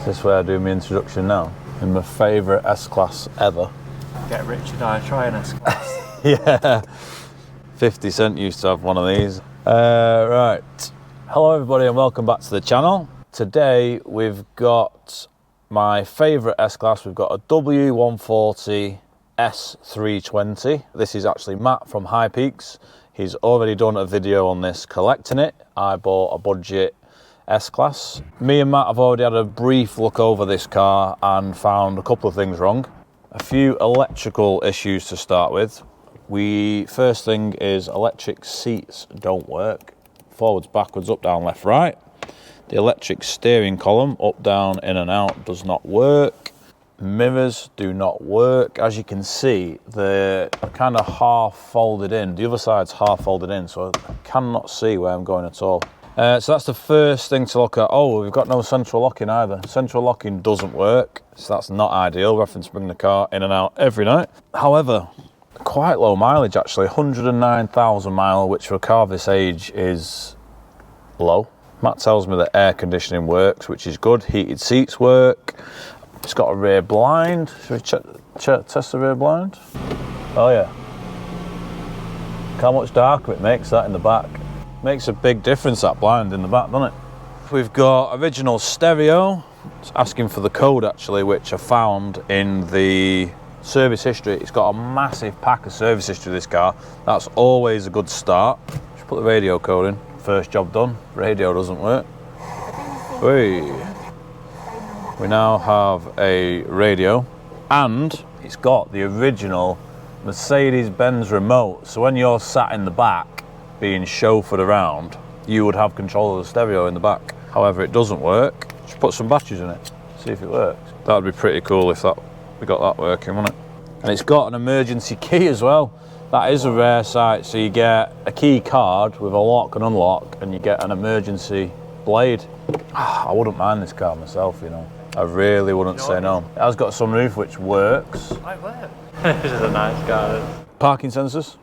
Is this where I do my introduction now? In my favourite S-Class ever. Get rich and I try an S-Class. Yeah. 50 Cent used to have one of these. Right. Hello everybody and welcome back to the channel. Today we've got my favourite S-Class. We've got a W140 S320. This is actually Matt from High Peaks. He's already done a video on this collecting it. I bought a budget S-Class. Me and Matt have already had a brief look over this car and found a couple of things wrong. A few electrical issues to start with. First thing is electric seats don't work. Forwards, backwards, up, down, left, right. The electric steering column, up, down, in and out, does not work. Mirrors do not work. As you can see, they're kind of half folded in. The other side's half folded in, so I cannot see where I'm going at all. So that's the first thing to look at. Oh, we've got no central locking either. Central locking doesn't work, so that's not ideal. We're having to bring the car in and out every night. However, quite low mileage actually, 109,000 miles, which for a car of this age is low. Matt tells me that air conditioning works, which is good. Heated seats work. It's got a rear blind. Should we test the rear blind? Oh yeah. Look how much darker it makes that in the back. Makes a big difference, that blind in the back, doesn't it? We've got original stereo. It's asking for the code actually, which I found in the service history. It's got a massive pack of service history, this car. That's always a good start. Just put the radio code in. First job done. Radio doesn't work. We now have a radio, and it's got the original Mercedes-Benz remote. So when you're sat in the back being chauffeured around, you would have control of the stereo in the back. However, it doesn't work. Just put some batteries in it, see if it works. That would be pretty cool if we got that working, wouldn't it? And it's got an emergency key as well. That is a rare sight. So you get a key card with a lock and unlock, and you get an emergency blade. I wouldn't mind this car myself, you know. I really wouldn't say no. It has got a sunroof which works. Might work. This is a nice car. Parking sensors.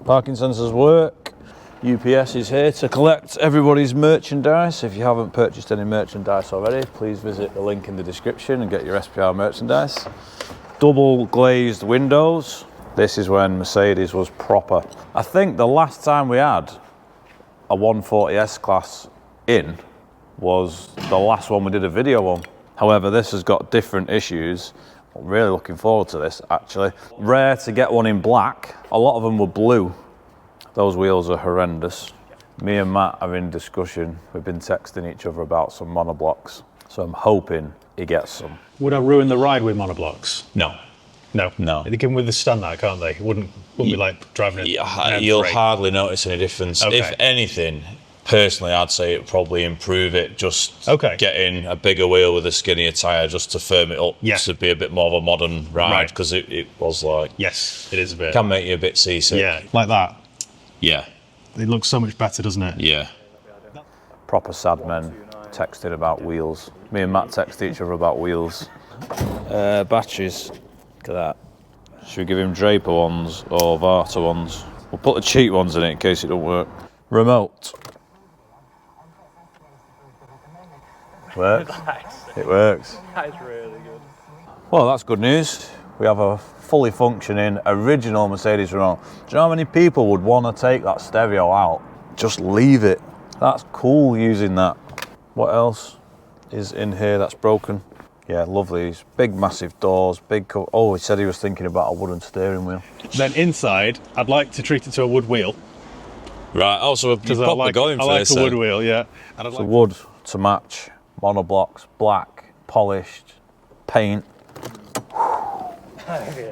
Parking sensors work. UPS is here to collect everybody's merchandise. If you haven't purchased any merchandise already, please visit the link in the description and get your SPR merchandise. Double glazed windows. This is when Mercedes was proper. I think the last time we had a 140 S-Class in was the last one we did a video on. However, this has got different issues. I'm really looking forward to this, actually. Rare to get one in black. A lot of them were blue. Those wheels are horrendous. Me and Matt are in discussion. We've been texting each other about some monoblocks. So I'm hoping he gets some. Would I ruin the ride with monoblocks? No. No. No. They can withstand that, can't they? It wouldn't be like driving it. Yeah, you'll hardly notice any difference. Okay. If anything, personally, I'd say it'd probably improve it. Just getting a bigger wheel with a skinnier tyre just to firm it up to be a bit more of a modern ride, because it was like... Yes, it is a bit. Can make you a bit seasick. Yeah, like that. Yeah. It looks so much better, doesn't it? Yeah. Proper sad men texted about wheels. Me and Matt texted each other about wheels. Batteries. Look at that. Should we give him Draper ones or Varta ones? We'll put the cheap ones in it in case it don't work. Remote. Works. It works. That is really good. Well, that's good news. We have a fully functioning original Mercedes remote. Do you know how many people would want to take that stereo out? Just leave it. That's cool using that. What else is in here that's broken? Yeah, lovely. These big, massive doors, big cover. Oh, he said he was thinking about a wooden steering wheel. Then inside, I'd like to treat it to a wood wheel. Right, also, you're probably going for this. I like a wood wheel, yeah. And It's a wood to match. Monoblocks, black, polished, paint.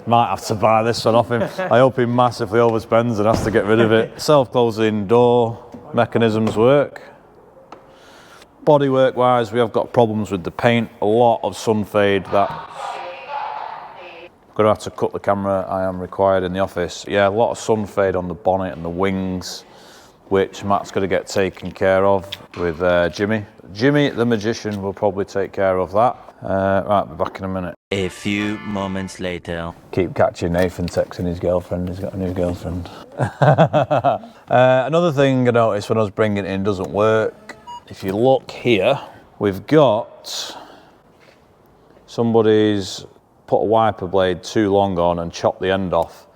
Might have to buy this one off him. I hope he massively overspends and has to get rid of it. Self-closing door mechanisms work. Bodywork wise, we have got problems with the paint. A lot of sun fade. That I'm gonna have to cut the camera. I am required in the office. Yeah, a lot of sun fade on the bonnet and the wings, which Matt's gonna get taken care of with Jimmy. Jimmy, the magician, will probably take care of that. Right, I'll be back in a minute. A few moments later. Keep catching Nathan texting his girlfriend. He's got a new girlfriend. Another thing I noticed when I was bringing it in doesn't work. If you look here, we've got somebody's put a wiper blade too long on and chopped the end off.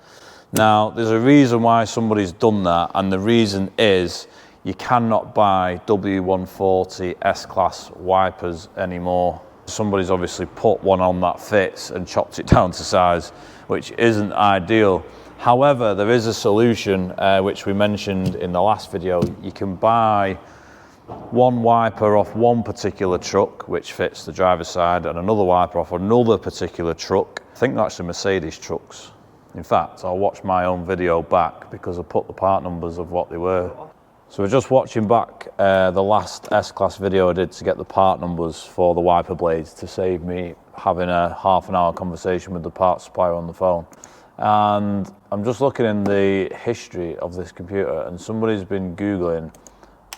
Now, there's a reason why somebody's done that, and the reason is you cannot buy W140 S-Class wipers anymore. Somebody's obviously put one on that fits and chopped it down to size, which isn't ideal. However, there is a solution, which we mentioned in the last video. You can buy one wiper off one particular truck, which fits the driver's side, and another wiper off another particular truck. I think that's the Mercedes trucks. In fact, I'll watch my own video back because I put the part numbers of what they were. So we're just watching back the last S-Class video I did to get the part numbers for the wiper blades to save me having a half-an-hour conversation with the parts supplier on the phone. And I'm just looking in the history of this computer, and somebody's been Googling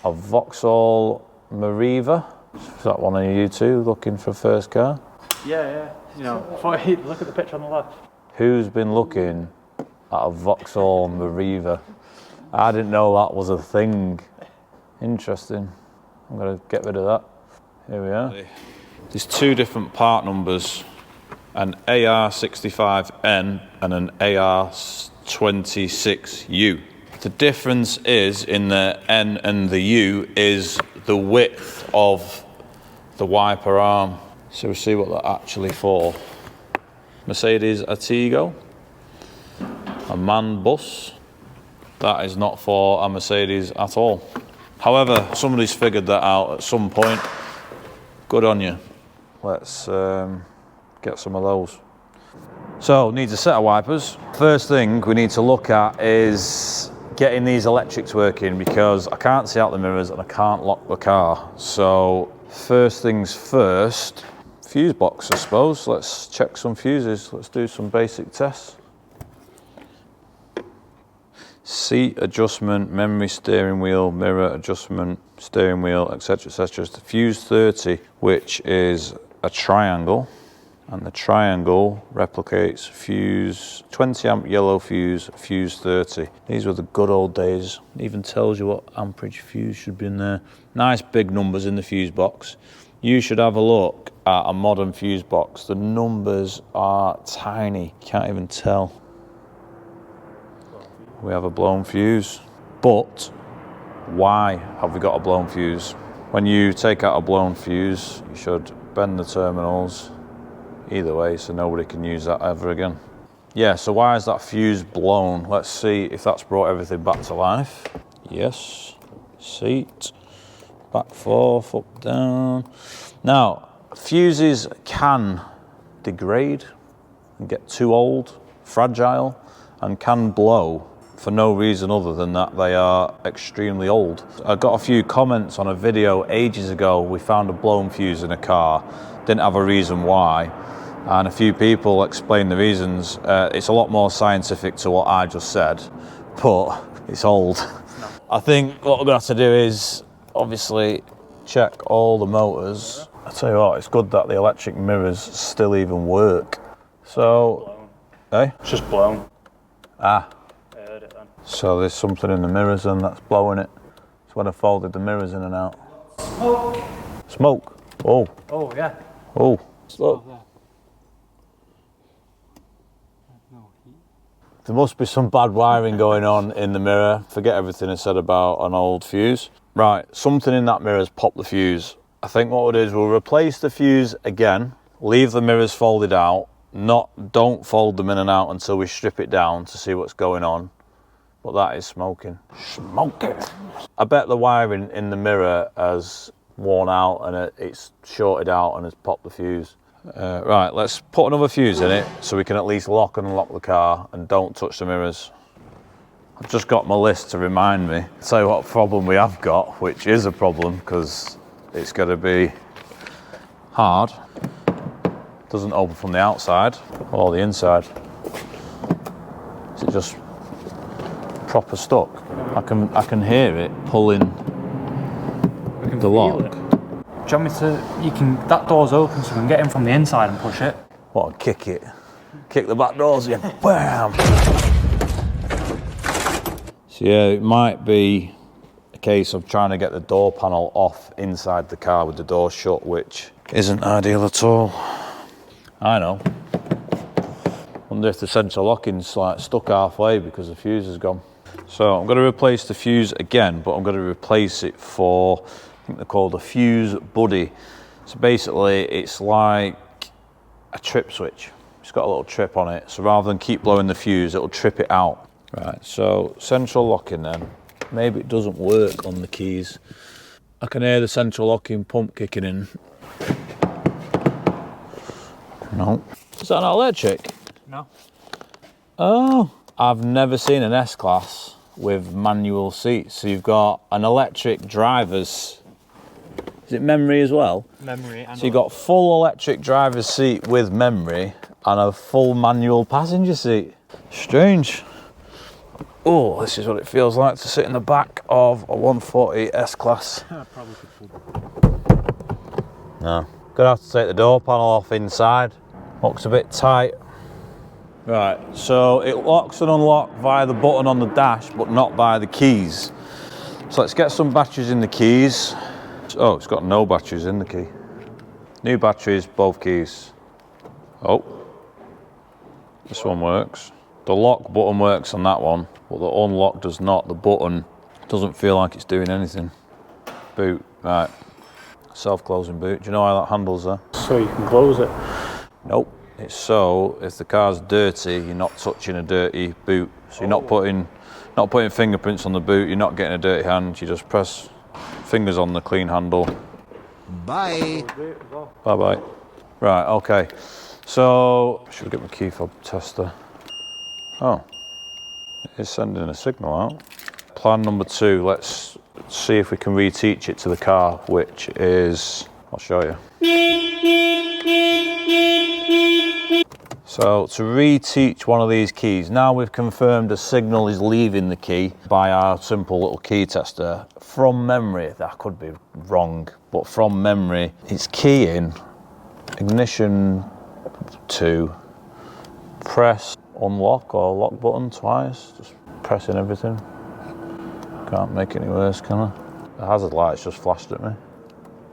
a Vauxhall Mariva. Is that one of you two looking for a first car? Yeah. You know, look at the picture on the left. Who's been looking at a Vauxhall Mariva? I didn't know that was a thing. Interesting. I'm going to get rid of that. Here we are. There's two different part numbers, an AR65N and an AR26U. The difference is in the N and the U is the width of the wiper arm. So we'll see what they're actually for. Mercedes Artigo, a MAN bus. That is not for a Mercedes at all. However, somebody's figured that out at some point. Good on you. Let's get some of those. So, needs a set of wipers. First thing we need to look at is getting these electrics working, because I can't see out the mirrors and I can't lock the car. So, first things first, fuse box, I suppose. Let's check some fuses. Let's do some basic tests. Seat adjustment, memory steering wheel, mirror adjustment, steering wheel, etc, etc. It's the fuse 30, which is a triangle, and the triangle replicates fuse 20 amp yellow fuse, fuse 30. These were the good old days. It even tells you what amperage fuse should be in there. Nice big numbers in the fuse box. You should have a look at a modern fuse box. The numbers are tiny, you can't even tell. We have a blown fuse, but why have we got a blown fuse? When you take out a blown fuse, you should bend the terminals either way so nobody can use that ever again. Yeah, so why is that fuse blown? Let's see if that's brought everything back to life. Yes, seat, back forth, up, down. Now, fuses can degrade and get too old, fragile, and can blow for no reason other than that they are extremely old. I got a few comments on a video ages ago. We found a blown fuse in a car, didn't have a reason why, and a few people explained the reasons. It's a lot more scientific to what I just said, but it's old. No. I think what we're gonna have to do is obviously check all the motors. I tell you what, it's good that the electric mirrors still even work. So, eh? It's just blown. Ah. I heard it then. So there's something in the mirrors and that's blowing it. It's when I folded the mirrors in and out. Smoke! Smoke? Oh. Oh, yeah. Oh. Look. There must be some bad wiring going on in the mirror. Forget everything I said about an old fuse. Right, something in that mirror's popped the fuse. I think what we'll do is we'll replace the fuse again, leave the mirrors folded out, don't fold them in and out until we strip it down to see what's going on. But that is smoking. Smoking! I bet the wiring in the mirror has worn out and it's shorted out and has popped the fuse. Right, let's put another fuse in it so we can at least lock and unlock the car and don't touch the mirrors. I've just got my list to remind me. I'll tell you what problem we have got, which is a problem because it's going to be hard. Doesn't open from the outside or the inside. Is it just proper stuck? I can hear it pulling the lock. Do you want me to, that door's open so we can get in from the inside and push it. What, kick it? Kick the back doors in, bam! So yeah, it might be a case of trying to get the door panel off inside the car with the door shut, which isn't ideal at all. I know. Wonder if the central locking's like stuck halfway because the fuse is gone. So I'm going to replace the fuse again, but I'm going to replace it for, I think they're called a fuse buddy. So basically it's like a trip switch. It's got a little trip on it. So rather than keep blowing the fuse, it'll trip it out. Right, so central locking then. Maybe it doesn't work on the keys. I can hear the central locking pump kicking in. No. Is that not electric? No. Oh, I've never seen an S-Class with manual seats. So you've got an electric driver's, is it memory as well? Memory. So you've got full electric driver's seat with memory and a full manual passenger seat. Strange. Oh, this is what it feels like to sit in the back of a 140 S-Class. Probably could. No. Gonna have to take the door panel off inside. Looks a bit tight. Right, so it locks and unlocks via the button on the dash, but not by the keys. So let's get some batteries in the keys. Oh, it's got no batteries in the key. New batteries, both keys. Oh, this one works. The lock button works on that one, but the unlock does not. The button doesn't feel like it's doing anything. Boot, right. Self-closing boot. Do you know why that handle's there? So you can close it. Nope. It's so if the car's dirty, you're not touching a dirty boot. So you're not putting fingerprints on the boot. You're not getting a dirty hand. You just press fingers on the clean handle. Bye. Bye bye. Right. Okay. So should we get my key fob tester? Oh, it's sending a signal out. Plan number 2. Let's see if we can reteach it to the car, which is, I'll show you. So to reteach one of these keys, now we've confirmed a signal is leaving the key by our simple little key tester. From memory, that could be wrong, but from memory, it's keying, ignition 2, press unlock or lock button twice, just pressing everything. Can't make it any worse, can I? The hazard light's just flashed at me.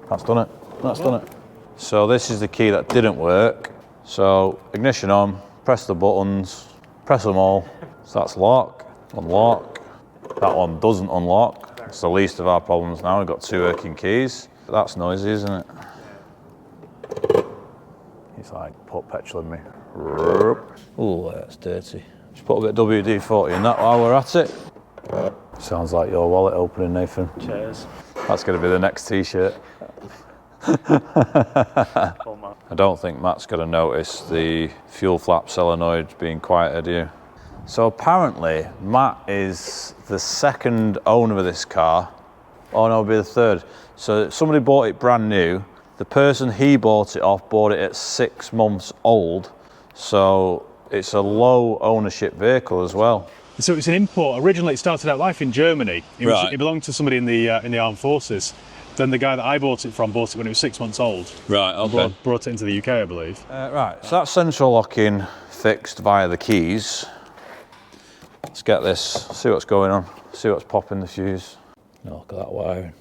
That's done it. That's done it. So this is the key that didn't work. So ignition on, press the buttons, press them all. So that's lock, unlock. That one doesn't unlock. It's the least of our problems now. We've got 2 working keys. That's noisy, isn't it? It's like put petrol in me. Oh, that's dirty. Just put a bit of WD-40 in that while we're at it. Sounds like your wallet opening, Nathan. Cheers. That's going to be the next t-shirt. I don't think Matt's going to notice the fuel flap solenoid being quieter, do you? So apparently Matt is the 2nd owner of this car. Oh no, it'll be the 3rd. So somebody bought it brand new. The person he bought it off bought it at 6 months old. So it's a low ownership vehicle as well. So it's an import. Originally it started out life in Germany. It belonged to somebody in the armed forces. Then the guy that I bought it from bought it when it was 6 months old. Right, okay. Brought it into the UK, I believe. Right, so that's central locking fixed via the keys. Let's get this, see what's going on, see what's popping the fuse. Oh, look at that wiring.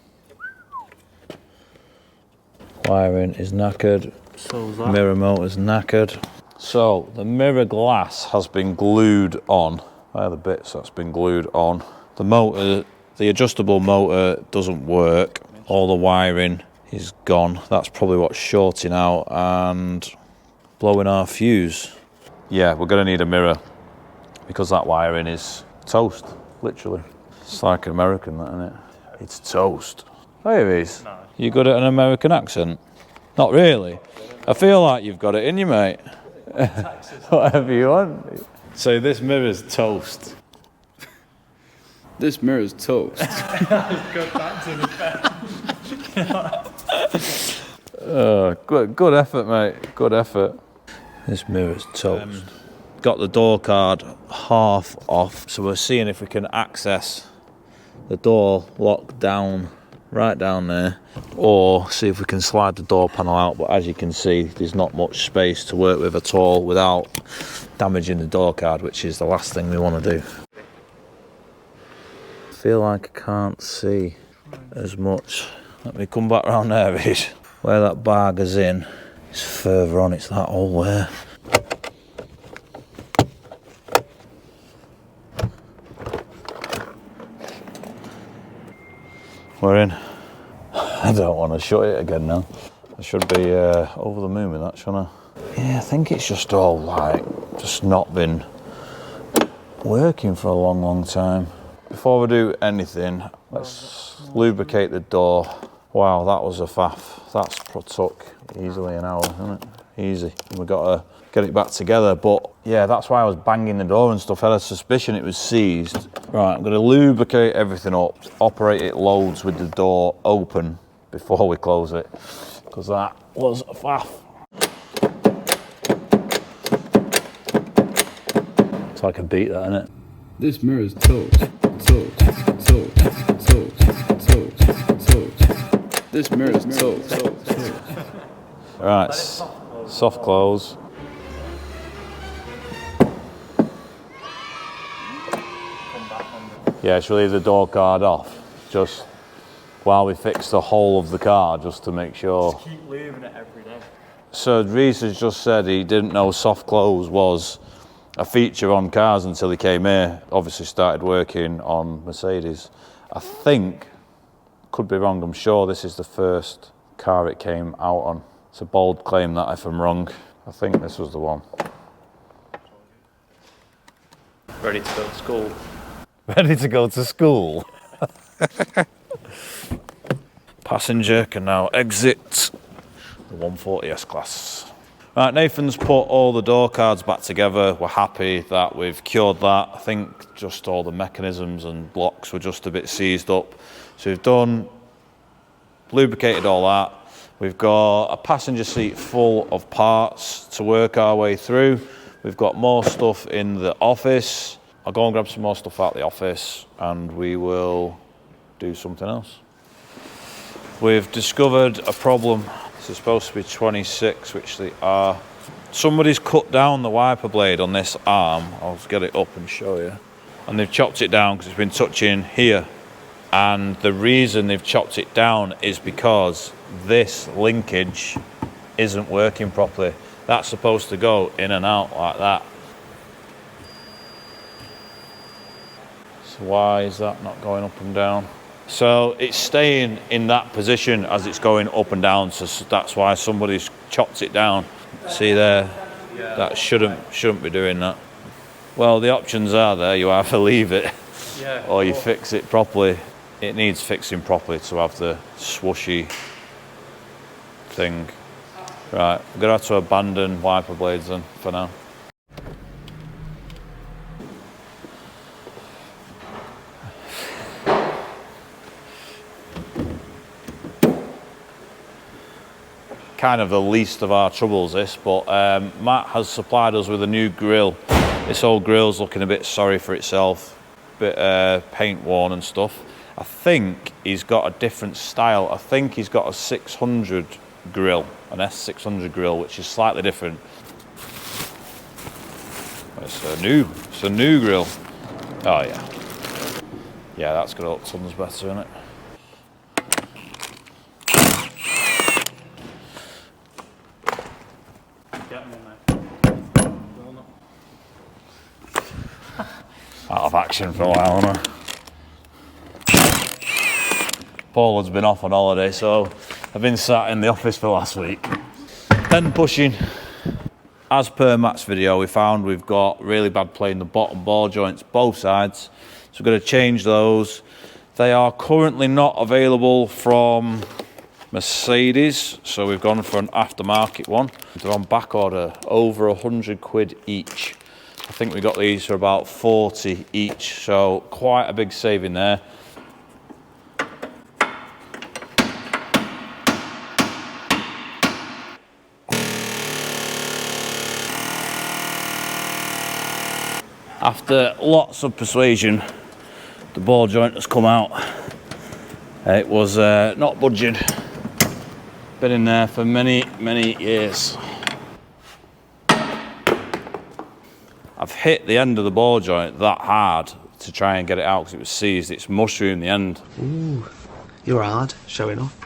Wiring is knackered. So is that. Mirror motor's knackered. So the mirror glass has been glued on. Where are the bits that's been glued on? The motor, the adjustable motor doesn't work. All the wiring is gone. That's probably what's shorting out and blowing our fuse. Yeah, we're gonna need a mirror because that wiring is toast, literally. It's like an American, that, isn't it? It's toast. There it is. No. You good at an American accent? Not really. I feel like you've got it in you, mate. Whatever you want. So this mirror's toast. This mirror's toast. Good effort, mate. Good effort. This mirror's toast. Got the door card half off, so we're seeing if we can access the door lock down, right down there, or see if we can slide the door panel out. But as you can see, there's not much space to work with at all without damaging the door card, which is the last thing we want to do. I feel like I can't see as much. Let me come back round there, Reed. Where that bar goes in, It's further on, it's that whole way. We're in. I don't want to shut it again now. I should be over the moon with that, shouldn't I? Yeah, I think it's just all like, just not been working for a long, long time. Before we do anything, let's lubricate the door. Wow, that was a faff. That's took easily an hour, isn't it? Easy. We've got to get it back together, but yeah, that's why I was banging the door and stuff. I had a suspicion it was seized. Right, I'm going to lubricate everything up, operate it loads with the door open before we close it, because that was a faff. It's like a beat, that, isn't it? This mirror is toast. Toast. Toast. Toast. Toast. Toast. This mirror is toast. Right, soft close. Yeah, should we leave the door card off just while we fix the whole of the car, just to make sure? Just keep leaving it every day. So Reese has just said he didn't know soft close was a feature on cars until he came here. Obviously started working on Mercedes. I think, could be wrong, I'm sure this is the first car it came out on. It's a bold claim that if I'm wrong. I think this was the one. Ready to go to school. Ready to go to school. Passenger can now exit the 140 S-Class. Right, Nathan's put all the door cards back together. We're happy that we've cured that. I think just all the mechanisms and blocks were just a bit seized up. So we've done, lubricated all that. We've got a passenger seat full of parts to work our way through. We've got more stuff in the office. I'll go and grab some more stuff out of the office and we will do something else. We've discovered a problem. This is supposed to be 26, which they are. Somebody's cut down the wiper blade on this arm. I'll get it up and show you. And they've chopped it down because it's been touching here. And the reason they've chopped it down is because this linkage isn't working properly. That's supposed to go in and out like that. So why is that not going up and down? So it's staying in that position as it's going up and down, so that's why somebody's chopped it down. See there? That shouldn't be doing that. Well, the options are there. You either leave it or you fix it properly. It needs fixing properly to have the swooshy thing. Right, we're going to have to abandon wiper blades then for now. Kind of the least of our troubles, this, but Matt has supplied us with a new grille. This old grille's looking a bit sorry for itself, a bit paint worn and stuff. I think he's got a different style. I think he's got a 600 grille, an S600 grille, which is slightly different. It's a new grille. Oh yeah, yeah, that's gonna look tons better, isn't it? Out of action for a while, hasn't I? Paul has been off on holiday, so I've been sat in the office for last week. Pen pushing. As per Matt's video, we found we've got really bad play in the bottom ball joints, both sides. So we're going to change those. They are currently not available from Mercedes, so we've gone for an aftermarket one. They're on back order, over 100 quid each. I think we got these for about 40 each, so quite a big saving there. After lots of persuasion, the ball joint has come out. It was not budging. Been in there for many, many years. I've hit the end of the ball joint that hard to try and get it out because it was seized. It's mushroomed the end. Ooh, you're hard, showing off.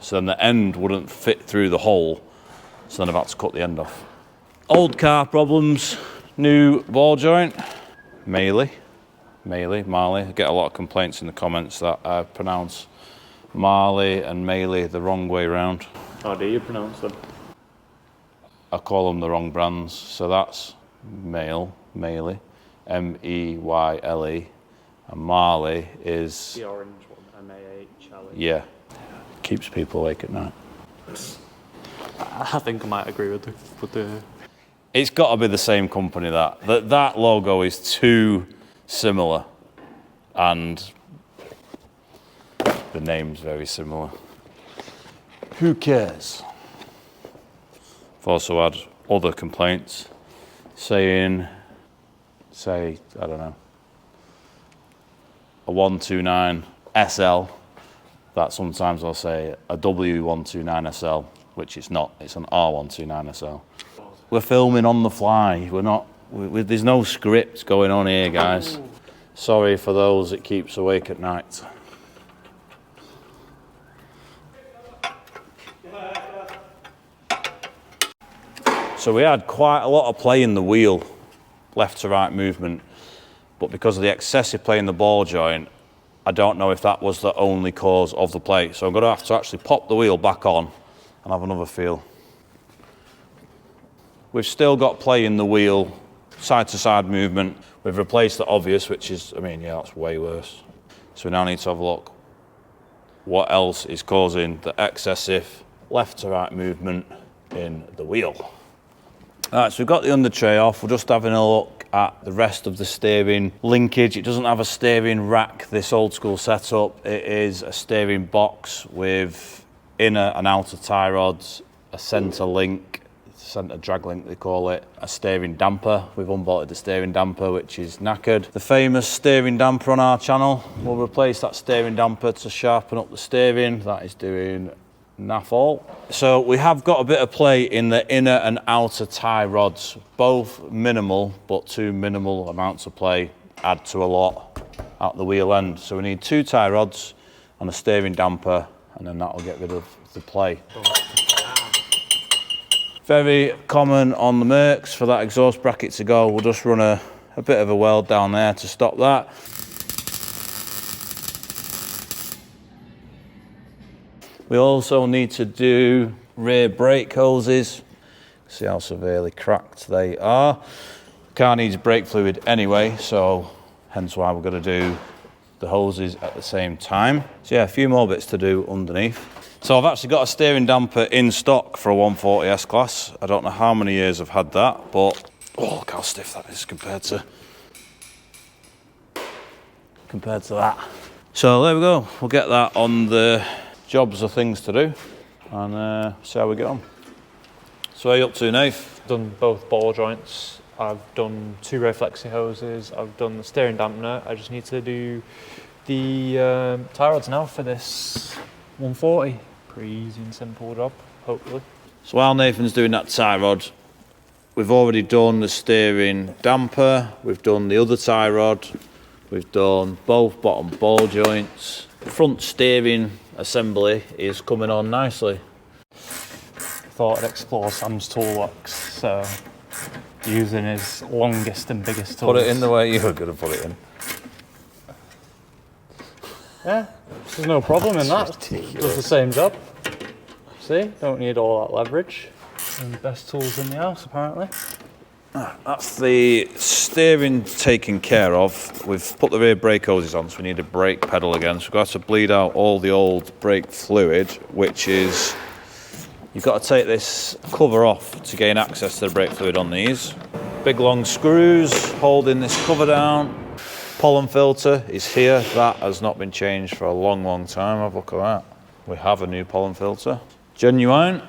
So then the end wouldn't fit through the hole. So then I've had to cut the end off. Old car problems, new ball joint, Marley. I get a lot of complaints in the comments that I pronounce Marley and Melee the wrong way around. How do you pronounce them? I call them the wrong brands. So that's Melee, M-E-Y-L-E, and Marley is... The orange one, M-A-H-L-E. Yeah, keeps people awake at night. I think I might agree with the... It's got to be the same company that logo is too similar, and the name's very similar. Who cares? I've also had other complaints saying, I don't know, a 129 SL, that sometimes I'll say a W129 SL, which it's not, it's an R129 SL. We're filming on the fly, there's no script going on here, guys. Sorry for those it keeps awake at night. So we had quite a lot of play in the wheel, left to right movement, but because of the excessive play in the ball joint, I don't know if that was the only cause of the play. So I'm going to have to actually pop the wheel back on and have another feel. We've still got play in the wheel, side to side movement. We've replaced the obvious, which is, I mean, yeah, that's way worse. So we now need to have a look. What else is causing the excessive left to right movement in the wheel? All right, so we've got the under tray off. We're just having a look at the rest of the steering linkage. It doesn't have a steering rack, this old school setup. It is a steering box with inner and outer tie rods, a center link, center drag link they call it, a steering damper. We've unbolted the steering damper, which is knackered. The famous steering damper on our channel. We'll replace that steering damper to sharpen up the steering. That is doing naff all. So we have got a bit of play in the inner and outer tie rods, both minimal, but two minimal amounts of play add to a lot at the wheel end. So we need two tie rods and a steering damper, and then that will get rid of the play. Very common on the Mercs for that exhaust bracket to go. We'll just run a bit of a weld down there to stop that. We also need to do rear brake hoses. See how severely cracked they are. Car needs brake fluid anyway, so hence why we're going to do the hoses at the same time. So yeah, a few more bits to do underneath. So I've actually got a steering damper in stock for a 140 S-Class. I don't know how many years I've had that, but oh, look how stiff that is compared to that. So there we go. We'll get that on the jobs of things to do and see how we get on. So what are you up to, Nath? Done both ball joints. I've done two rear flexi hoses. I've done the steering dampener. I just need to do the tie rods now for this 140. Pretty easy and simple job, hopefully. So while Nathan's doing that tie rod, we've already done the steering damper, we've done the other tie rod, we've done both bottom ball joints. The front steering assembly is coming on nicely. Thought I'd explore Sam's toolbox, so using his longest and biggest tools. Put it in the way you were going to put it in. Yeah, there's no problem in that. Does the same job. See, don't need all that leverage. And the best tools in the house, apparently. That's the steering taken care of. We've put the rear brake hoses on, so we need a brake pedal again. So we've got to bleed out all the old brake fluid, which is, you've got to take this cover off to gain access to the brake fluid on these. Big long screws holding this cover down. Pollen filter is here. That has not been changed for a long, long time. Have a look at that. We have a new pollen filter. Genuine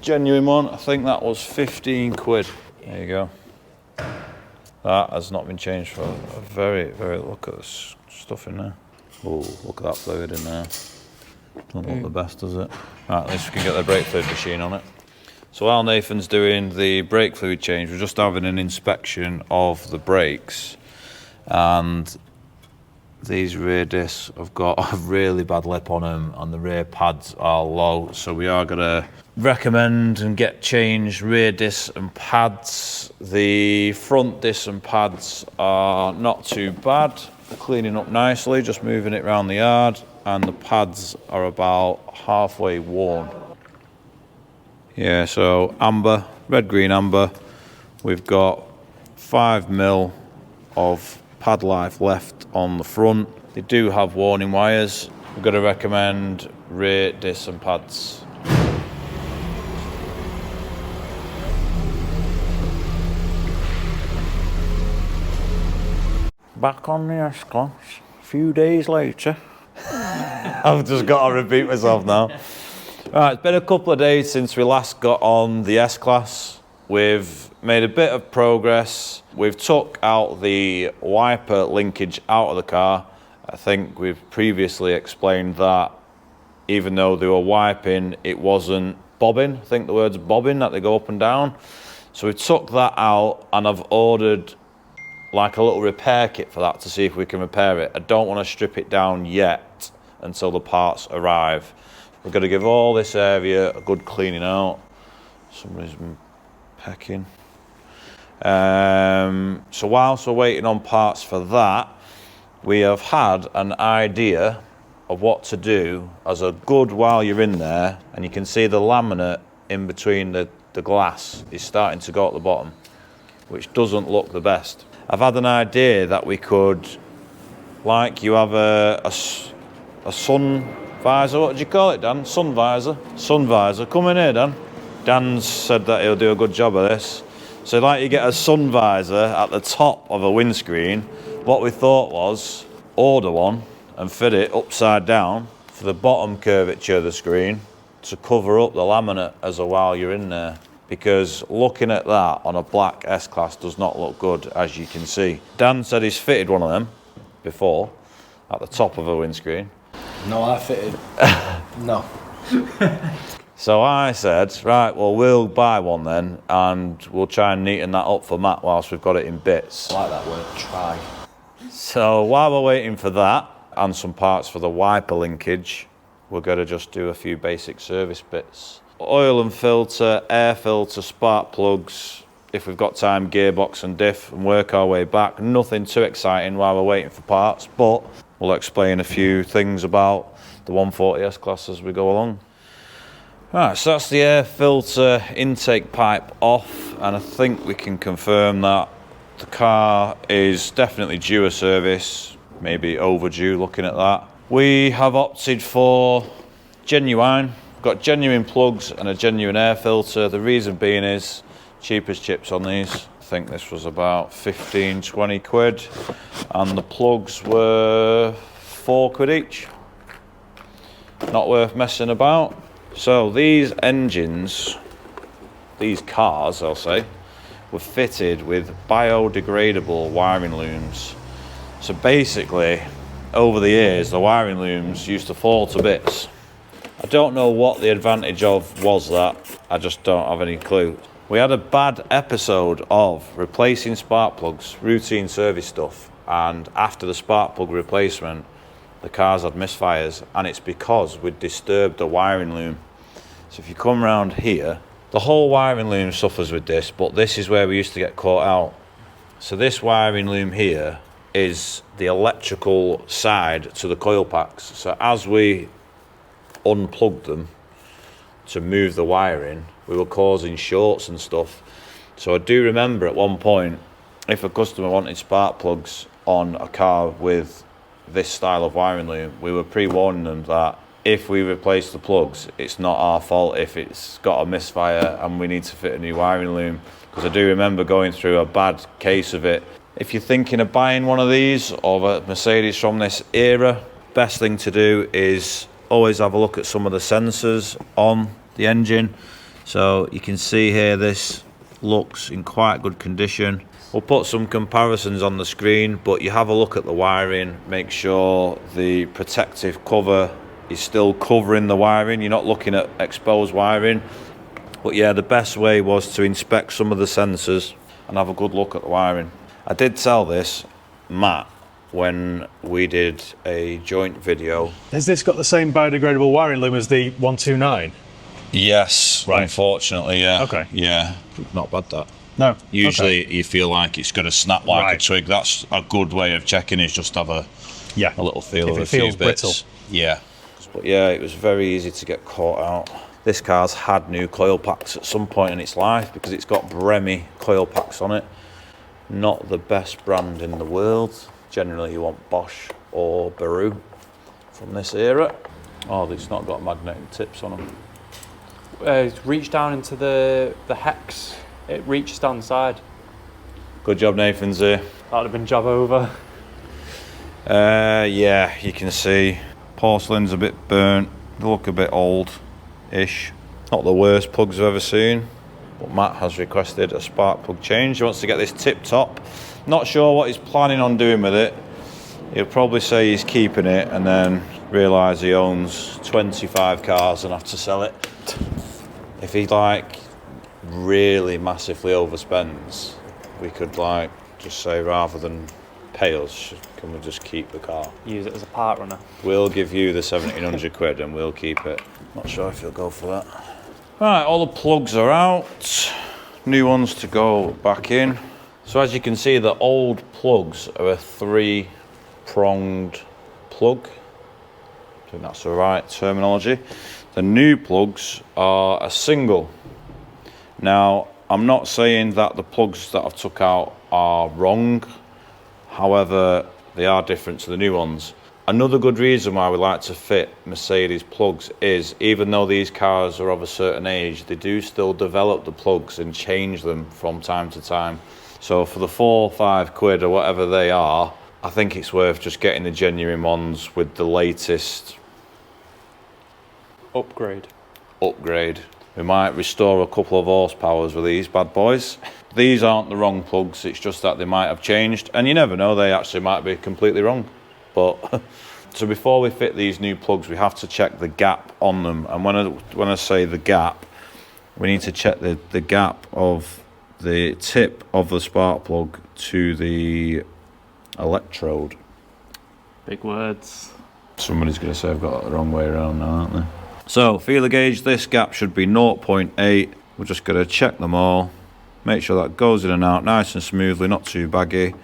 one. I think that was 15 quid. There you go. That has not been changed for a very, look at this stuff in there. Oh, look at that fluid in there. Doesn't look the best, does it? Right, at least we can get the brake fluid machine on it. So while Nathan's doing the brake fluid change, we're just having an inspection of the brakes. And these rear discs have got a really bad lip on them and the rear pads are low, so we are going to recommend and get changed rear discs and pads. The front discs and pads are not too bad, they're cleaning up nicely, just moving it around the yard, and the pads are about halfway worn. Yeah, so amber, red, green, amber. We've got 5mm of pad life left on the front. They do have warning wires. We're going to recommend rear discs and pads. Back on the S-Class, a few days later. I've just got to repeat myself now. Right, it's been a couple of days since we last got on the S-Class. We've made a bit of progress. We've took out the wiper linkage out of the car. I think we've previously explained that even though they were wiping, it wasn't bobbing. I think the word's bobbing, that they go up and down. So we took that out and I've ordered like a little repair kit for that to see if we can repair it. I don't want to strip it down yet until the parts arrive. We're going to give all this area a good cleaning out. Somebody's been pecking. So whilst we're waiting on parts for that, we have had an idea of what to do as a good while you're in there, and you can see the laminate in between the glass is starting to go at the bottom, which doesn't look the best. I've had an idea that we could, like you have a sun visor, what do you call it, Dan? Sun visor? Sun visor. Come in here, Dan. Dan's said that he'll do a good job of this. So like you get a sun visor at the top of a windscreen, what we thought was order one and fit it upside down for the bottom curvature of the screen to cover up the laminate as a while you're in there. Because looking at that on a black S-Class does not look good, as you can see. Dan said he's fitted one of them before at the top of a windscreen. No, I fitted. No. So I said, right, well, we'll buy one then, and we'll try and neaten that up for Matt whilst we've got it in bits. I like that word, try. So while we're waiting for that, and some parts for the wiper linkage, we're going to just do a few basic service bits. Oil and filter, air filter, spark plugs, if we've got time, gearbox and diff, and work our way back. Nothing too exciting while we're waiting for parts, but we'll explain a few things about the 140 S-Class as we go along. Right, so that's the air filter intake pipe off, and I think we can confirm that the car is definitely due a service, maybe overdue looking at that. We have opted for genuine. We've got genuine plugs and a genuine air filter. The reason being is cheapest chips on these. I think this was about 15, 20 quid, and the plugs were 4 quid each. Not worth messing about. So these engines, these cars I'll say, were fitted with biodegradable wiring looms. So basically, over the years, the wiring looms used to fall to bits. I don't know what the advantage of was that, I just don't have any clue. We had a bad episode of replacing spark plugs, routine service stuff, and after the spark plug replacement, the cars had misfires, and it's because we'd disturbed the wiring loom. So if you come around here, the whole wiring loom suffers with this, but this is where we used to get caught out. So this wiring loom here is the electrical side to the coil packs. So as we unplugged them to move the wiring, we were causing shorts and stuff. So I do remember at one point, if a customer wanted spark plugs on a car with this style of wiring loom, we were pre-warning them that if we replace the plugs, it's not our fault if it's got a misfire and we need to fit a new wiring loom. Because I do remember going through a bad case of it. If you're thinking of buying one of these or a Mercedes from this era, best thing to do is always have a look at some of the sensors on the engine. So you can see here this looks in quite good condition. We'll put some comparisons on the screen, but you have a look at the wiring, make sure the protective cover is still covering the wiring, you're not looking at exposed wiring. But yeah, the best way was to inspect some of the sensors and have a good look at the wiring. I did tell this Matt when we did a joint video. Has this got the same biodegradable wiring loom as the 129? Yes, right. Unfortunately, yeah. Okay. Yeah, not bad that. No. Usually you feel like it's going to snap like a twig. That's a good way of checking, is just have a little feel of a few bits. Brittle. Yeah. But yeah, it was very easy to get caught out. This car's had new coil packs at some point in its life because it's got Bremmy coil packs on it. Not the best brand in the world. Generally you want Bosch or Baru from this era. Oh, it's not got magnetic tips on them. Reach down into the hex. It reaches down the side. Good job, Nathan's here. That would have been job over. Yeah, you can see porcelain's a bit burnt. They look a bit old-ish. Not the worst plugs I've ever seen, but Matt has requested a spark plug change. He wants to get this tip-top. Not sure what he's planning on doing with it. He'll probably say he's keeping it and then realise he owns 25 cars and have to sell it. If he really massively overspends, we could just say, rather than pay us, can we just keep the car? Use it as a part runner. We'll give you the 1,700 quid and we'll keep it. Not sure if he'll go for that. Right, all the plugs are out. New ones to go back in. So as you can see, the old plugs are a 3-pronged plug. I think that's the right terminology. The new plugs are a single. Now, I'm not saying that the plugs that I've took out are wrong. However, they are different to the new ones. Another good reason why we like to fit Mercedes plugs is, even though these cars are of a certain age, they do still develop the plugs and change them from time to time. So for the 4 or 5 quid or whatever they are, I think it's worth just getting the genuine ones with the latest upgrade. We might restore a couple of horsepowers with these bad boys. These aren't the wrong plugs, it's just that they might have changed, and you never know, they actually might be completely wrong. But so before we fit these new plugs, we have to check the gap on them. And when I say the gap, we need to check the gap of the tip of the spark plug to the electrode. Big words. Somebody's going to say I've got it the wrong way around now, aren't they? So, feeler gauge, this gap should be 0.8. We're just going to check them all. Make sure that goes in and out nice and smoothly, not too baggy.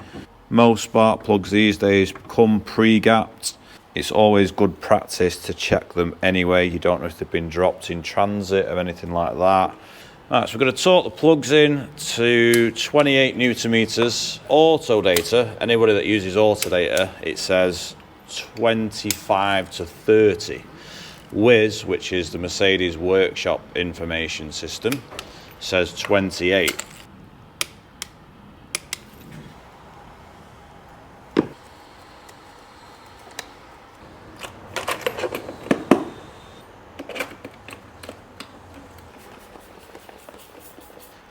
Most spark plugs these days come pre-gapped. It's always good practice to check them anyway. You don't know if they've been dropped in transit or anything like that. Right, so we're going to torque the plugs in to 28 Newton meters. Auto data, anybody that uses auto data, it says 25 to 30. Whiz, which is the Mercedes workshop information system, says 28.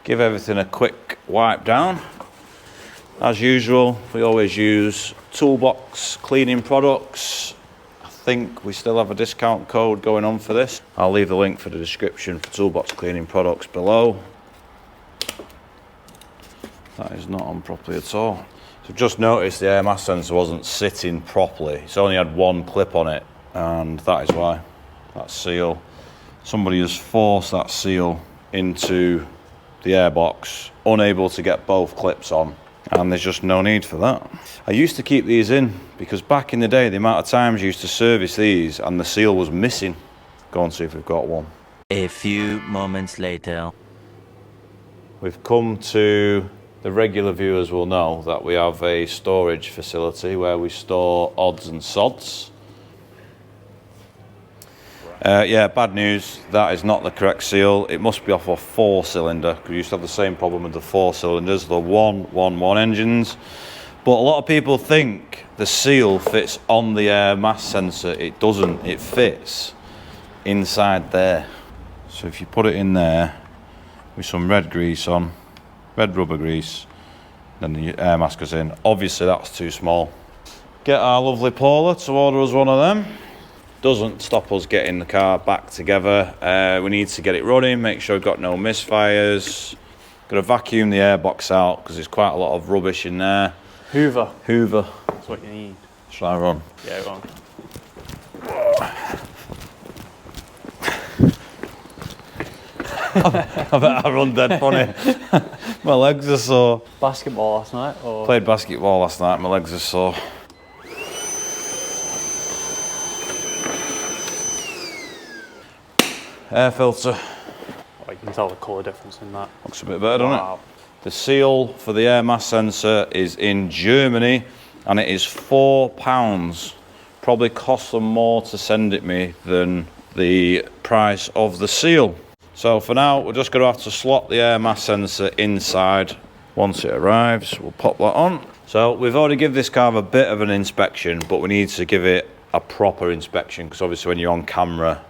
Give everything a quick wipe down. As usual, we always use Toolbox cleaning products. I think we still have a discount code going on for this. I'll leave the link for the description for Toolbox cleaning products below. That is not on properly at all. So just noticed the air mass sensor wasn't sitting properly. It's only had one clip on it, and that is why. That seal. Somebody has forced that seal into the airbox, unable to get both clips on, and there's just no need for that. I used to keep these in because back in the day, the amount of times I used to service these and the seal was missing. Go and see if we've got one. A few moments later. We've come to, the regular viewers will know that we have a storage facility where we store odds and sods. Yeah, bad news, that is not the correct seal. It must be off a 4-cylinder. We used to have the same problem with the 4 cylinders, the 111 engines. But a lot of people think the seal fits on the air mass sensor. It doesn't, it fits inside there. So if you put it in there with some red grease on, red rubber grease, then the air mask goes in. Obviously that's too small. Get our lovely Paula to order us one of them. Doesn't stop us getting the car back together. We need to get it running, make sure we've got no misfires. Got to vacuum the airbox out because there's quite a lot of rubbish in there. Hoover. That's what you need. Shall I run? Yeah, go on. I bet I run dead funny. My legs are sore. Basketball last night? Or? Played basketball last night, my legs are sore. Air filter. Oh, you can tell the colour difference in that. Looks a bit better, doesn't Wow. it? The seal for the air mass sensor is in Germany and it is £4. Probably costs them more to send it me than the price of the seal. So for now, we're just going to have to slot the air mass sensor inside. Once it arrives, we'll pop that on. So we've already given this car a bit of an inspection, but we need to give it a proper inspection because obviously when you're on camera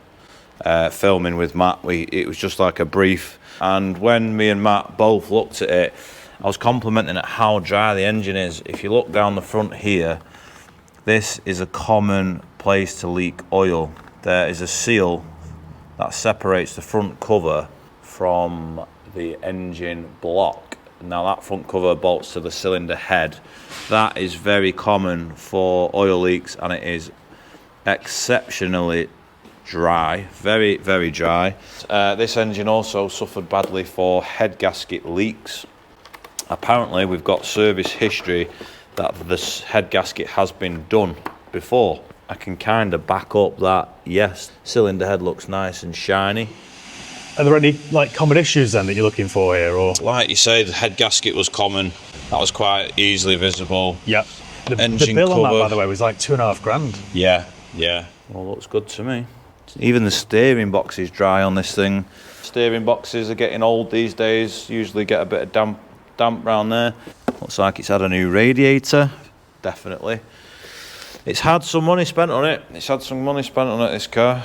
filming with Matt, it was just like a brief. And when me and Matt both looked at it, I was complimenting at how dry the engine is. If you look down the front here, this is a common place to leak oil. There is a seal that separates the front cover from the engine block. Now that front cover bolts to the cylinder head. That is very common for oil leaks and it is exceptionally dry, very, very dry. This engine also suffered badly for head gasket leaks. Apparently we've got service history that this head gasket has been done before. I can kind of back up that, yes, cylinder head looks nice and shiny. Are there any like common issues then that you're looking for here, or? Like you say, the head gasket was common. That was quite easily visible. Yeah. The Engine bill on that, cover. by the way, was like £2,500. Yeah, yeah. Well, looks good to me. Even the steering box is dry on this thing. Steering boxes are getting old these days. Usually get a bit of damp around there. Looks like it's had a new radiator. Definitely. It's had some money spent on it. This car.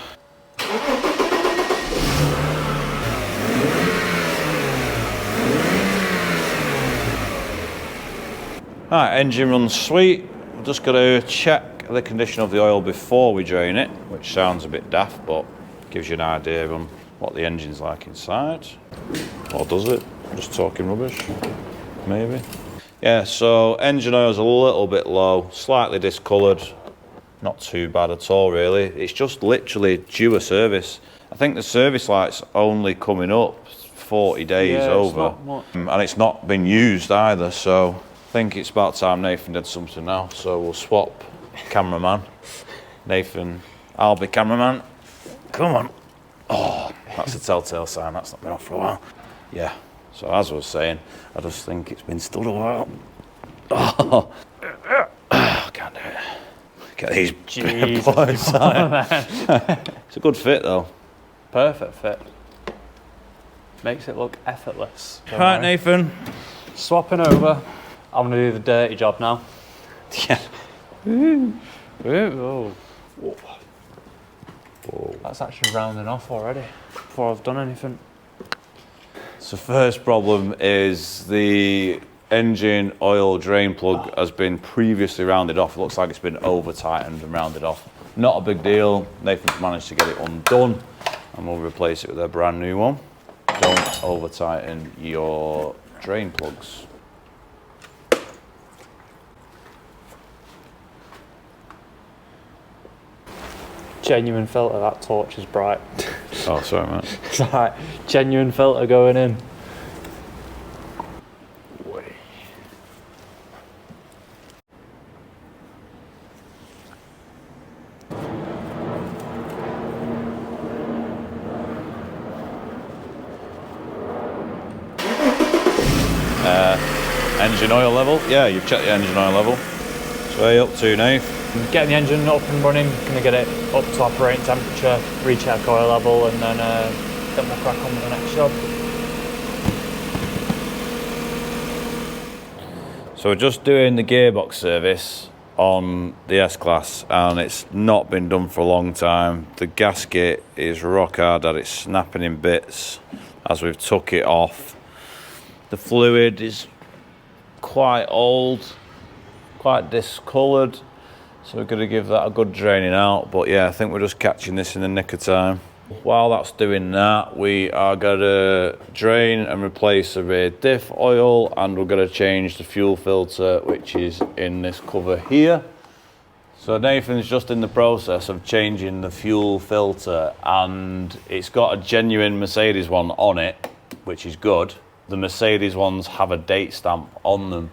Right, engine runs sweet. We're just got to check the condition of the oil before we drain it, which sounds a bit daft, but gives you an idea on what the engine's like inside. Or does it? Just talking rubbish, maybe. Yeah, so engine oil's a little bit low, slightly discoloured. Not too bad at all, really. It's just literally due a service. I think the service light's only coming up 40 days over. And it's not been used either, so I think it's about time Nathan did something now. So we'll swap cameraman. Nathan, I'll be cameraman. Come on. Oh, that's a telltale sign. That's not been off for a while. Yeah. So as I was saying, I just think it's been stood a while. Oh, I can't do it. Get these boys. It's a good fit though. Perfect fit. Makes it look effortless. Right, Nathan. Swapping over. I'm going to do the dirty job now. Yeah. Whoa. That's actually rounding off already before I've done anything. So first problem is the engine oil drain plug has been previously rounded off. It looks like it's been over tightened and rounded off. Not a big deal. Nathan's managed to get it undone and we'll replace it with a brand new one. Don't over tighten your drain plugs. Genuine filter, that torch is bright. Oh, sorry, mate. It's alright, genuine filter going in. Engine oil level? Yeah, you've checked the engine oil level. So where are you up to, Nate? Getting the engine up and running, gonna get it up to operating temperature, recheck oil level, and then we'll crack on with the next job. So we're just doing the gearbox service on the S-Class and it's not been done for a long time. The gasket is rock hard that it's snapping in bits as we've took it off. The fluid is quite old, quite discoloured, so we're going to give that a good draining out. But yeah, I think we're just catching this in the nick of time. While that's doing that, we are going to drain and replace the rear diff oil, and we're going to change the fuel filter, which is in this cover here. So Nathan's just in the process of changing the fuel filter, and it's got a genuine Mercedes one on it, which is good. The Mercedes ones have a date stamp on them.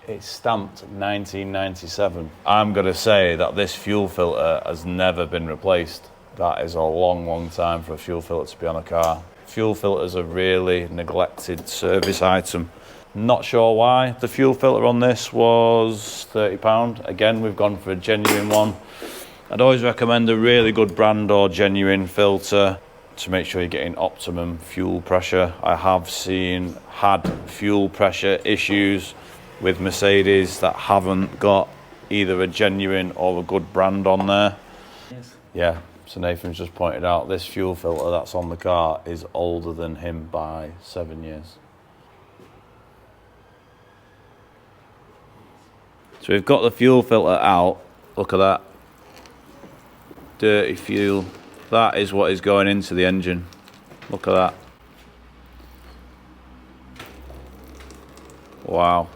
It's stamped 1997. I'm going to say that this fuel filter has never been replaced. That is a long, long time for a fuel filter to be on a car. Fuel filters are really neglected service item. Not sure why. The fuel filter on this was £30. Again, we've gone for a genuine one. I'd always recommend a really good brand or genuine filter to make sure you're getting optimum fuel pressure. I have had fuel pressure issues with Mercedes that haven't got either a genuine or a good brand on there. Yes. Yeah, so Nathan's just pointed out this fuel filter that's on the car is older than him by 7 years. So we've got the fuel filter out. Look at that. Dirty fuel. That is what is going into the engine. Look at that. Wow.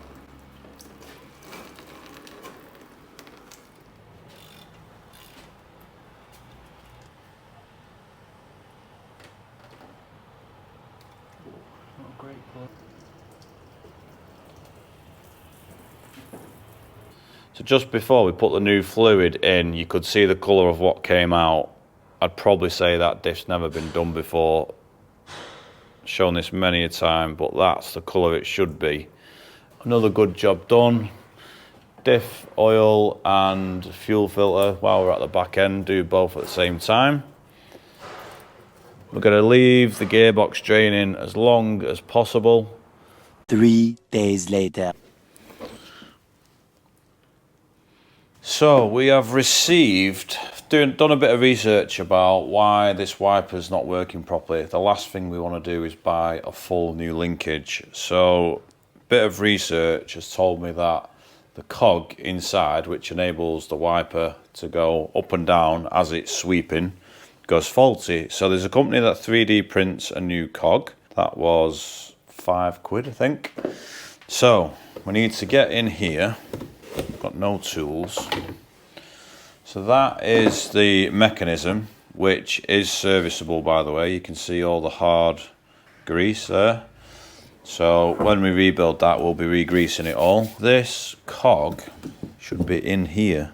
So just before we put the new fluid in, you could see the colour of what came out. I'd probably say that diff's never been done before. Shown this many a time, but that's the colour it should be. Another good job done. Diff, oil and fuel filter, while we're at the back end, do both at the same time. We're going to leave the gearbox draining as long as possible. 3 days later. So we have received, done a bit of research about why this wiper's not working properly. The last thing we want to do is buy a full new linkage. So a bit of research has told me that the cog inside, which enables the wiper to go up and down as it's sweeping, goes faulty. So there's a company that 3D prints a new cog. That was £5, I think. So we need to get in here. Got no tools. So that is the mechanism, which is serviceable, by the way. You can see all the hard grease there. So when we rebuild that, we'll be re-greasing it all. This cog should be in here.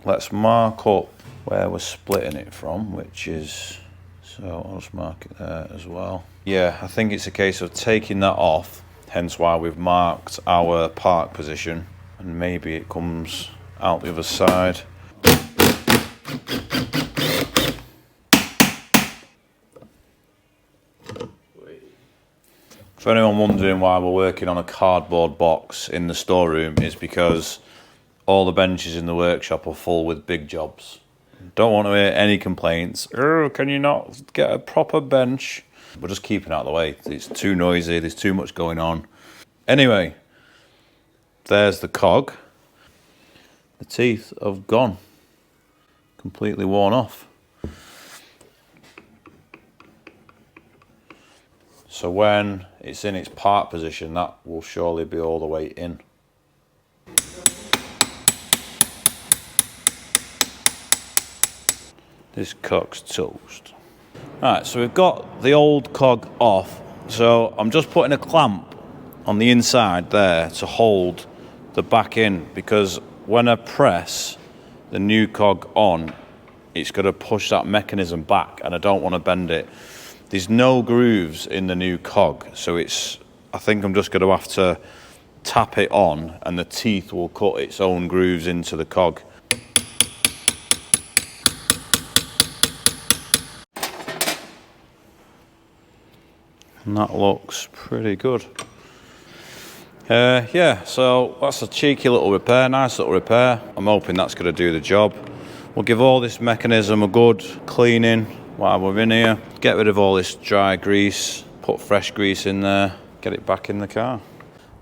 Let's mark up where we're splitting it from, which is, so I'll just mark it there as well. Yeah, I think it's a case of taking that off, hence why we've marked our park position, and maybe it comes out the other side. For anyone wondering why we're working on a cardboard box in the storeroom, is because all the benches in the workshop are full with big jobs. Don't want to hear any complaints. Oh, can you not get a proper bench? We're just keeping it out of the way. It's too noisy, there's too much going on. Anyway, there's the cog. The teeth have gone. Completely worn off. So when it's in its park position, that will surely be all the way in. This cog's toast. Right, so we've got the old cog off. So I'm just putting a clamp on the inside there to hold the back in, because when I press the new cog on, it's going to push that mechanism back, and I don't want to bend it. There's no grooves in the new cog, so I think I'm just going to have to tap it on, and the teeth will cut its own grooves into the cog. And that looks pretty good. Yeah, so that's a cheeky little repair, nice little repair. I'm hoping that's going to do the job. We'll give all this mechanism a good cleaning while we're in here. Get rid of all this dry grease, put fresh grease in there, get it back in the car.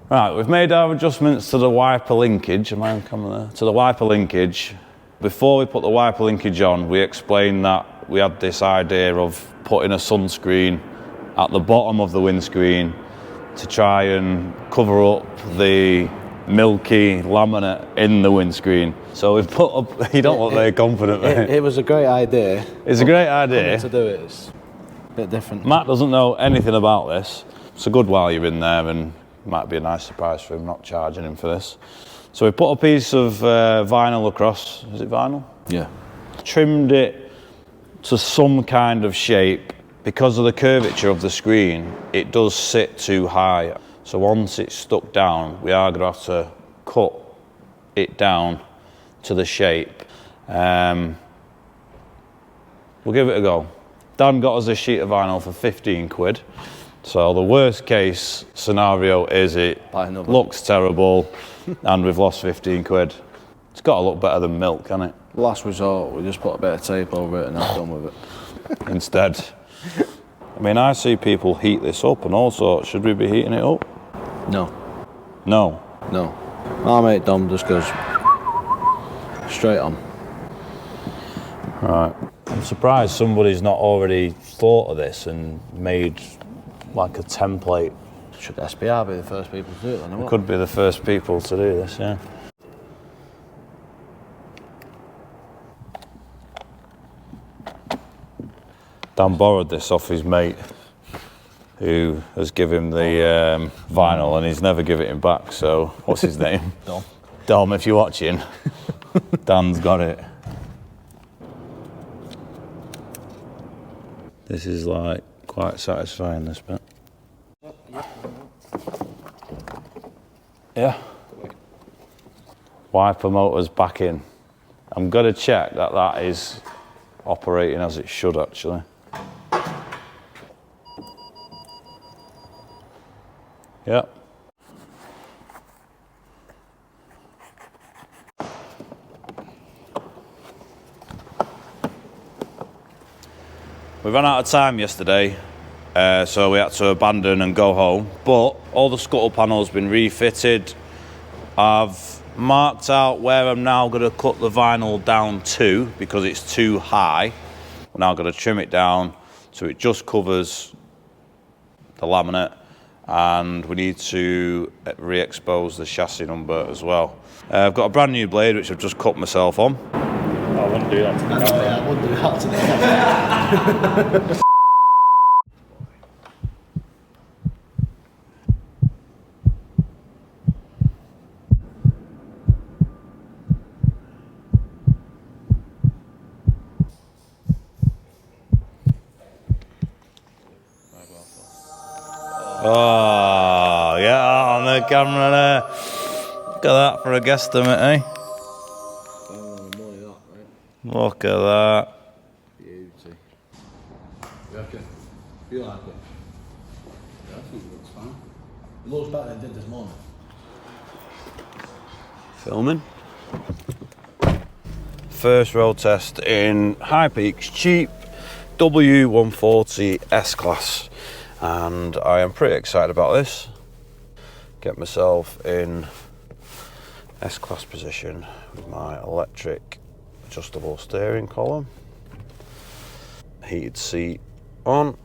Right, we've made our adjustments to the wiper linkage. Am I on camera there? To the wiper linkage. Before we put the wiper linkage on, we explained that we had this idea of putting a sunscreen at the bottom of the windscreen to try and cover up the milky laminate in the windscreen. So we've put up, you don't look very confident, mate. It was a great idea. It's a great idea. To do it, it's a bit different. Matt doesn't know anything about this. It's a good while you're in there, and it might be a nice surprise for him, not charging him for this. So we put a piece of vinyl across, is it vinyl? Yeah. Trimmed it to some kind of shape. Because of the curvature of the screen, it does sit too high. So once it's stuck down, we are going to have to cut it down to the shape. We'll give it a go. Dan got us a sheet of vinyl for 15 quid. So the worst case scenario is it looks terrible and we've lost 15 quid. It's got to look better than milk, can it? Last resort, we just put a bit of tape over it and I'm done with it. Instead. I mean, I see people heat this up and all sorts. Should we be heating it up? No. No. No. My mate Dom just goes straight on. Right. I'm surprised somebody's not already thought of this and made like a template. Should SPR be the first people to do it then? We could be the first people to do this, yeah. Dan borrowed this off his mate who has given him the vinyl and he's never given it him back, so what's his name? Dom. Dom, if you're watching, Dan's got it. This is like quite satisfying, this bit. Yeah. Wiper motor's back in. I'm going to check that that is operating as it should actually. Yep. We ran out of time yesterday, so we had to abandon and go home. But all the scuttle panels have been refitted. I've marked out where I'm now going to cut the vinyl down to because it's too high. We're now going to trim it down so it just covers the laminate, and we need to re-expose the chassis number as well. I've got a brand new blade which I've just cut myself on. I wouldn't do that to the camera. I wouldn't do that to the camera. Oh, yeah, on the camera there. Look at that for a guesstimate, eh? Look at that. Beauty. You reckon? You like it? Yeah, I think it looks fine. It looks better than it did this morning. Filming. First road test in High Peaks cheap W140 S-Class. And I am pretty excited about this. Get myself in S-Class position with my electric adjustable steering column. Heated seat on.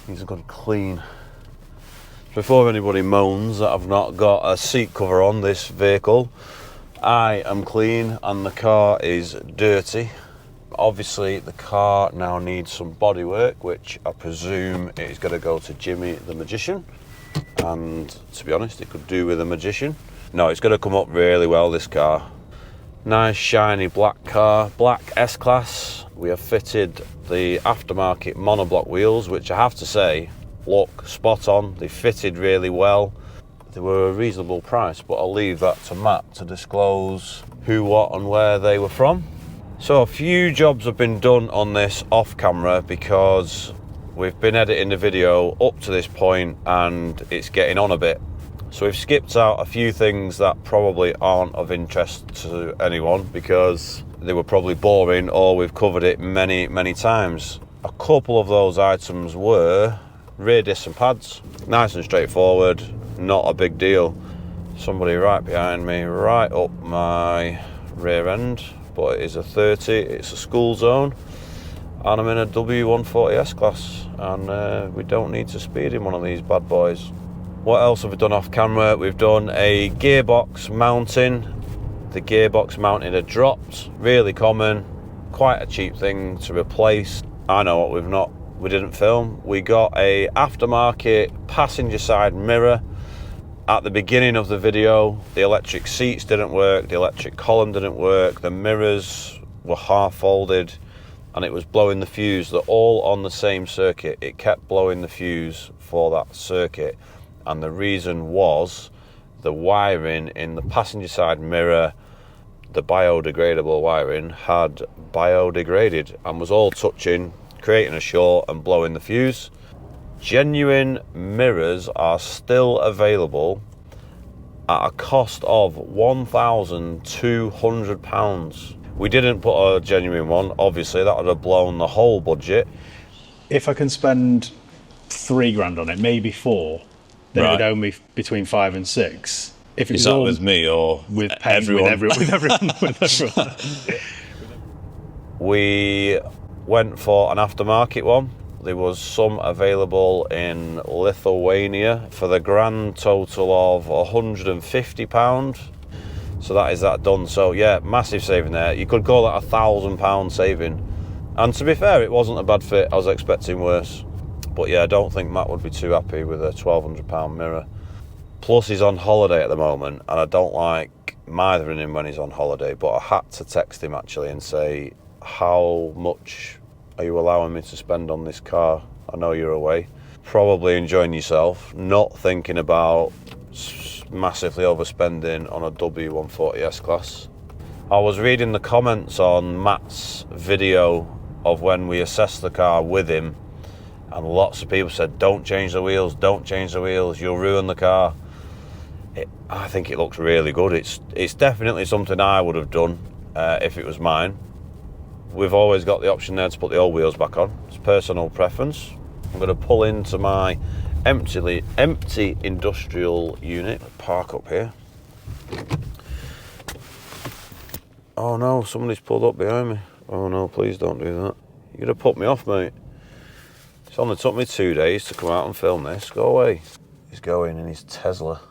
Needs a good clean. Before anybody moans that I've not got a seat cover on this vehicle, I am clean and the car is dirty. Obviously the car now needs some body work, which I presume is going to go to Jimmy the Magician, and to be honest it could do with a magician. No, it's going to come up really well, this car. Nice shiny black car, black S-Class. We have fitted the aftermarket monoblock wheels, which I have to say look spot on. They fitted really well. They were a reasonable price, but I'll leave that to Matt to disclose who, what and where they were from. So a few jobs have been done on this off camera because we've been editing the video up to this point and it's getting on a bit. So we've skipped out a few things that probably aren't of interest to anyone because they were probably boring or we've covered it many, many times. A couple of those items were rear discs and pads. Nice and straightforward, not a big deal. Somebody right behind me, right up my rear end. But it is a 30, it's a school zone. and I'm in a W140 S-Class, and we don't need to speed in one of these bad boys. What else have we done off camera? We've done a gearbox mounting. The gearbox mounting had dropped, really common, quite a cheap thing to replace. I know what we didn't film. We got a aftermarket passenger side mirror. At the beginning of the video, the electric seats didn't work, the electric column didn't work, the mirrors were half folded, and it was blowing the fuse. They're all on the same circuit. It kept blowing the fuse for that circuit, and the reason was the wiring in the passenger side mirror, the biodegradable wiring, had biodegraded and was all touching, creating a short and blowing the fuse. Genuine mirrors are still available at a cost of £1,200. We didn't put a genuine one, obviously that would have blown the whole budget. If I can spend £3 on it, maybe 4, then it would owe me between 5 and 6. If it was all with me or with everyone? With everyone. We went for an aftermarket one. There was some available in Lithuania for the grand total of £150. So that is that done. So yeah, massive saving there. You could call that £1,000 saving. And to be fair, it wasn't a bad fit. I was expecting worse. But yeah, I don't think Matt would be too happy with a £1,200 mirror. Plus he's on holiday at the moment, and I don't like mithering him when he's on holiday, but I had to text him actually and say, how much are you allowing me to spend on this car? I know you're away. Probably enjoying yourself, not thinking about massively overspending on a W140 S-Class. I was reading the comments on Matt's video of when we assessed the car with him, and lots of people said, don't change the wheels, don't change the wheels, you'll ruin the car. I think it looks really good. It's definitely something I would have done if it was mine. We've always got the option there to put the old wheels back on. It's personal preference. I'm going to pull into my empty industrial unit. Park up here. Oh no, somebody's pulled up behind me. Oh no, please don't do that. You're going to put me off, mate. It's only took me 2 days to come out and film this. Go away. He's going in his Tesla.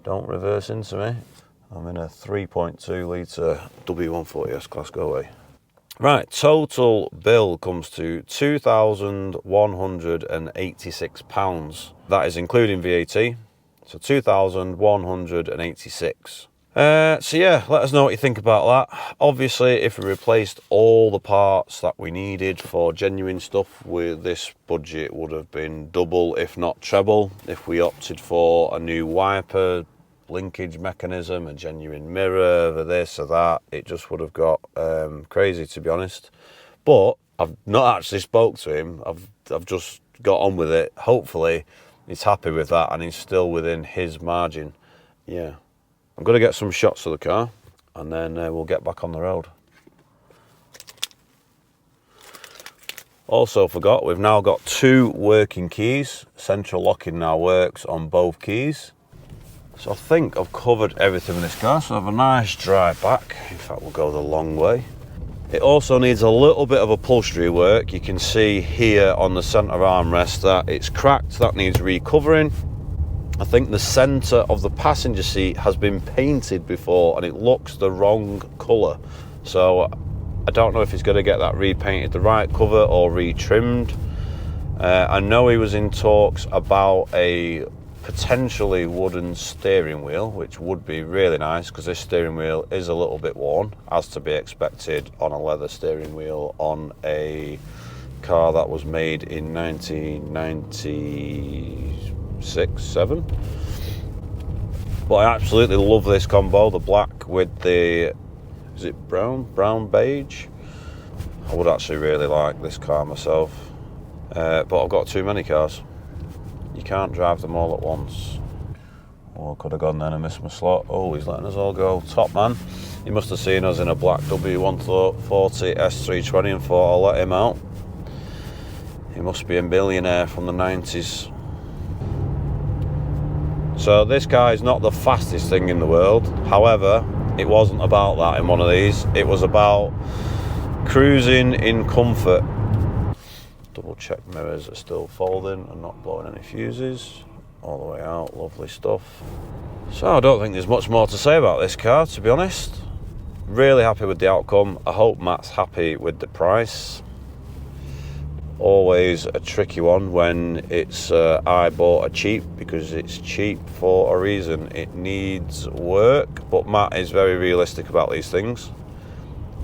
Don't reverse into me. I'm in a 3.2 litre W140 S-Class. Go away. Right, total bill comes to £2,186. That is including VAT, so £2,186. So yeah, let us know what you think about that. Obviously, if we replaced all the parts that we needed for genuine stuff, with this budget would have been double, if not treble. If we opted for a new wiper, linkage mechanism, a genuine mirror, or this or that, it just would have got crazy, to be honest. But I've not actually spoke to him. I've just got on with it. Hopefully he's happy with that and he's still within his margin. Yeah, I'm going to get some shots of the car and then we'll get back on the road. Also forgot, we've now got 2 working keys. Central locking now works on both keys. So I think I've covered everything with this car, so I have a nice drive back. In fact, we'll go the long way. It also needs a little bit of upholstery work. You can see here on the centre armrest that it's cracked, that needs recovering. I think the centre of the passenger seat has been painted before and it looks the wrong colour. So I don't know if he's going to get that repainted the right colour or retrimmed. I know he was in talks about a potentially wooden steering wheel, which would be really nice because this steering wheel is a little bit worn, as to be expected on a leather steering wheel on a car that was made in 1996-7. But I absolutely love this combo, the black with the, is it brown beige? I would actually really like this car myself, but I've got too many cars. You can't drive them all at once. Oh, I could have gone then and missed my slot. Oh, he's letting us all go. Top man. He must have seen us in a black W140 S320 and thought I'll let him out. He must be a millionaire from the 90s. So this car is not the fastest thing in the world. However, it wasn't about that in one of these. It was about cruising in comfort. Double check mirrors are still folding and not blowing any fuses. All the way out, lovely stuff. So I don't think there's much more to say about this car, to be honest. Really happy with the outcome. I hope Matt's happy with the price. Always a tricky one when it's I bought a cheap, because it's cheap for a reason. It needs work, but Matt is very realistic about these things.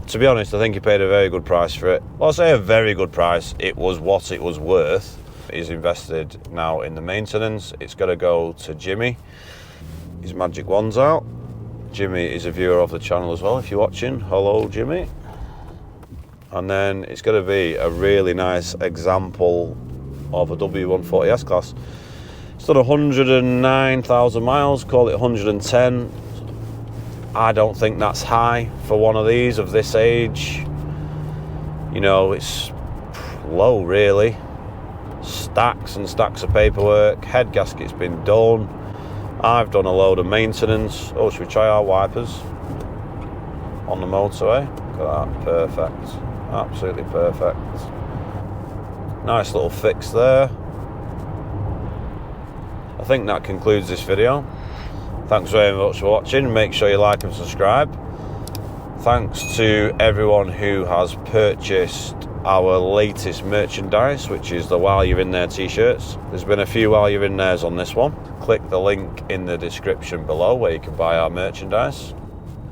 To be honest, I think he paid a very good price for it. Well, I say a very good price. It was what it was worth. He's invested now in the maintenance. It's got to go to Jimmy. His magic wand's out. Jimmy is a viewer of the channel as well, if you're watching. Hello, Jimmy. And then it's going to be a really nice example of a W140 S-Class. It's done 109,000 miles, call it 110. I don't think that's high for one of these of this age. You know, it's low really. Stacks and stacks of paperwork, head gasket's been done. I've done a load of maintenance. Oh, should we try our wipers on the motorway? Look at that, perfect. Absolutely perfect. Nice little fix there. I think that concludes this video. Thanks very much for watching. Make sure you like and subscribe. Thanks to everyone who has purchased our latest merchandise, which is the While You're In There t-shirts. There's been a few While You're In There's on this one. Click the link in the description below where you can buy our merchandise.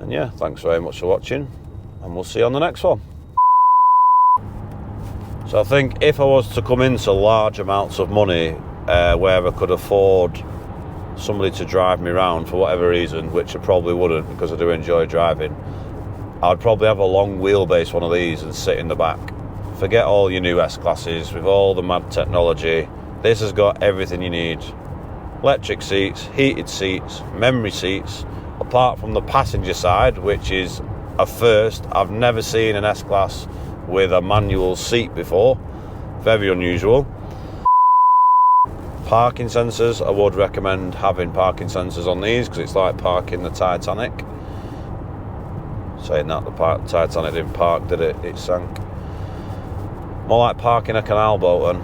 And yeah, thanks very much for watching, and we'll see you on the next one. So I think if I was to come into large amounts of money where I could afford somebody to drive me around for whatever reason, which I probably wouldn't because I do enjoy driving, I'd probably have a long wheelbase one of these and sit in the back. Forget all your new S-Classes with all the mad technology. This has got everything you need. Electric seats, heated seats, memory seats, apart from the passenger side, which is a first. I've never seen an S-Class with a manual seat before. Very unusual. Parking sensors, I would recommend having parking sensors on these because it's like parking the Titanic. Saying that, the Titanic didn't park, did it? It sank. More like parking a canal boat then.